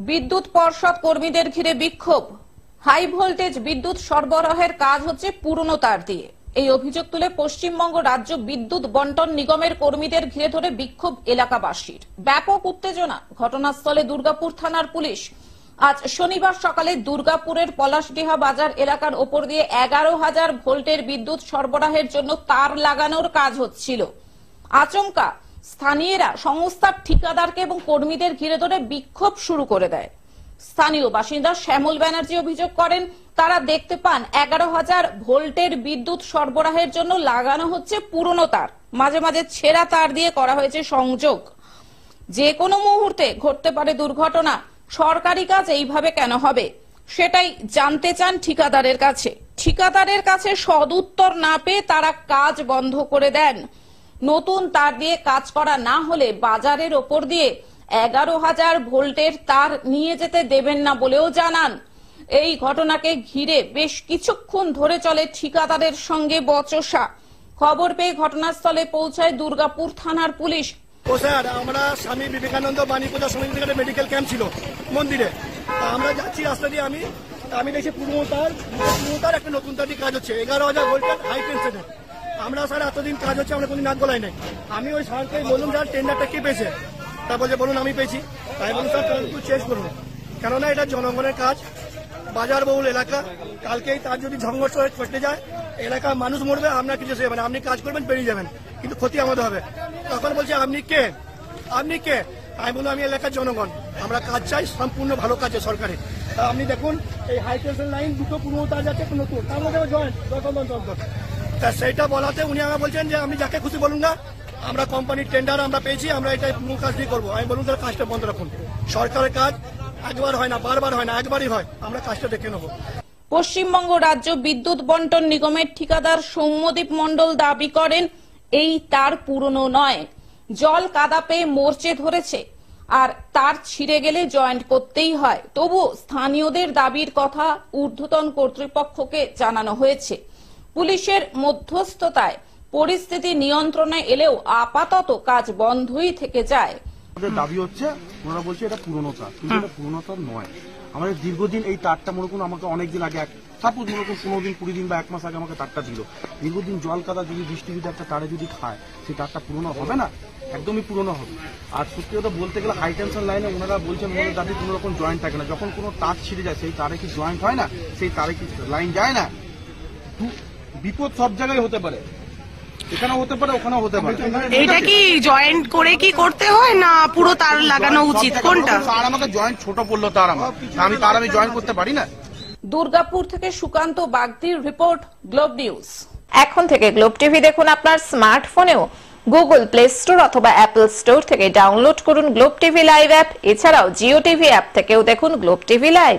বিদ্যুৎ পর্ষদ কর্মীদের ঘিরে বিক্ষোভ। হাই ভোল্টেজ বিদ্যুৎ সরবরাহের কাজ হচ্ছে পুরনো তার দিয়ে। এই অভিযোগ তুলে পশ্চিমবঙ্গ রাজ্য বিদ্যুৎ বন্টন নিগমের কর্মীদের ঘিরে ধরে বিক্ষোভ এলাকাবাসীর। ব্যাপক উত্তেজনা, ঘটনাস্থলে দুর্গাপুর থানার পুলিশ। আজ শনিবার সকালে দুর্গাপুরের পলাশডিহা বাজার এলাকার ওপর দিয়ে 11,000 ভোল্টের বিদ্যুৎ সরবরাহের জন্য তার লাগানোর কাজ হচ্ছিল। আচমকা স্থানীয়রা সংস্থার ঠিকাদারকে এবং কর্মীদের ঘিরে ধরে বিক্ষোভ শুরু করে দেয়। স্থানীয় বাসিন্দা শ্যামল ব্যানার্জি অভিযোগ করেন, তারা দেখতে পান 11,000 ভোল্টের বিদ্যুৎ সরবরাহের জন্য লাগানো হচ্ছে পুরনো তার, মাঝে মাঝে ছেঁড়া তার দিয়ে করা হয়েছে সংযোগ। যে কোনো মুহূর্তে ঘটতে পারে দুর্ঘটনা। সরকারি কাজ এইভাবে কেন হবে, সেটাই জানতে চান ঠিকাদারের কাছে। ঠিকাদারের কাছে সদুত্তর না পেয়ে তারা কাজ বন্ধ করে দেন। নতুন তার দিয়ে কাজ করা না হলে বাজারের ওপর দিয়ে 11,000 ভোল্টের তার নিয়ে যেতে দেবেন না বলেও জানান। এই ঘটনাকে ঘিরে বেশ কিছুক্ষণ ধরে চলে ঠিকাদারের সঙ্গে বচসা। খবর পেয়ে ঘটনাস্থলে পৌঁছায় দুর্গাপুর থানার পুলিশ। স্যার, আমরা স্বামী বিবেকানন্দ বাণী পূজা সমিতি থেকে মেডিকেল ক্যাম্প ছিল মন্দিরে, আমরা যাচ্ছি রাস্তা দিয়ে। আমি দেখছি পুরনো তার একটা নতুন তার কাজ হচ্ছে 11,000 ভোল্টের হাই টেনশনের। আমরা স্যার এতদিন কাজ হচ্ছে, আমরা কোনদিন নাক গলাই নাই। আমি ওই স্যারকে বললাম, স্যার টেন্ডারটা কে পেয়েছে? তা বলছে বলুন আমি পেয়েছি। তাই বলুন স্যার একটু চেঞ্জ করুন, কেননা এটা জনগণের কাজ, বাজার বহুল এলাকা। কালকেই তার যদি সংঘর্ষ হয়ে ফেটে যায়, এলাকার মানুষ মরবে, আপনার কিছু সেবে না। আপনি কাজ করবেন, বেরিয়ে যাবেন, কিন্তু ক্ষতি আমাদের হবে। তখন বলছে আপনি কে? আমি বললাম আমি এলাকার জনগণ, আমরা কাজ চাই, সম্পূর্ণ ভালো কাজে সরকারি। তা আপনি দেখুন এই হাই টেনশন লাইন দুটো পুরনো তার যাচ্ছে, নতুন তার মধ্যে জয়েন্ট তা সেইটা বলাতে উনি আমাকে বলছেন যে আপনি যাকে খুশি বলুন না, আমরা কোম্পানির টেন্ডার আমরা পেয়েছি, আমরা এটা পুরো কাজ দিয়ে করবো। আমি বলুন তার কাজটা বন্ধ রাখুন। সরকারের কাজ একবার হয় না, বারবার হয় না, একবারই হয়। আমরা কাজটা দেখে নেবো। পশ্চিমবঙ্গ রাজ্য বিদ্যুৎ বন্টন নিগমের ঠিকাদার সৌম্যদীপ মণ্ডল দাবি করেন, এই তার পুরনো নয়, জল কাদা পেয়ে মরচে ধরেছে, আর তার ছিঁড়ে গেলে জয়েন্ট করতেই হয়। তবু স্থানীয়দের দাবির কথা ঊর্ধ্বতন কর্তৃপক্ষকে জানানো হয়েছে। পুলিশের মধ্যস্থতায় পরিস্থিতি নিয়ন্ত্রণে এলেও আপাতত কাজ বন্ধই থেকে যায়। দাবি হচ্ছে, ওনারা বলছে এটা পুরনো তার, কিন্তু এটা পুরনো তার নয়। আমাদের দীর্ঘদিন এই তারটা মনে করুন আমাকে অনেকদিন আগে, সাপোজ মনে করুন 15 দিন 20 দিন বা 1 মাস আগে আমাকে তারটা দিল। দীর্ঘদিন জল কাদা যদি বৃষ্টি যদি একটা তারে যদি খায়, সেই তারটা পুরনো হবে না, একদমই পুরনো হবে। আর সত্যি কথা বলতে গেলে হাই টেনশন লাইনে ওনারা বলছেন ওনাদের দাবি কোনো রকম জয়েন্ট থাকে না। যখন কোনো তার ছিঁড়ে যায়, সেই তারে কি জয়েন্ট হয় না? সেই তারে কি লাইন যায় না? বিপদ সব জায়গায় হতে পারে, এখানেও হতে পারে, ওখানেও হতে পারে। এটা কি জয়েন্ট করে কি করতে হয় না পুরো তার লাগানো উচিত, কোনটা? আর আমাকে জয়েন্ট ছোট পড়লো তার, আমি জয়েন্ট করতে পারি না। দুর্গাপুর থেকে সুকান্ত বাগদির রিপোর্ট, গ্লোব নিউজ। এখন থেকে গ্লোব টিভি দেখুন আপনার স্মার্টফোনেও। গুগল প্লে স্টোর অথবা অ্যাপল স্টোর থেকে ডাউনলোড করুন গ্লোব টিভি লাইভ অ্যাপ। এছাড়াও জিও টিভি অ্যাপ থেকেও দেখুন গ্লোব টিভি লাইভ।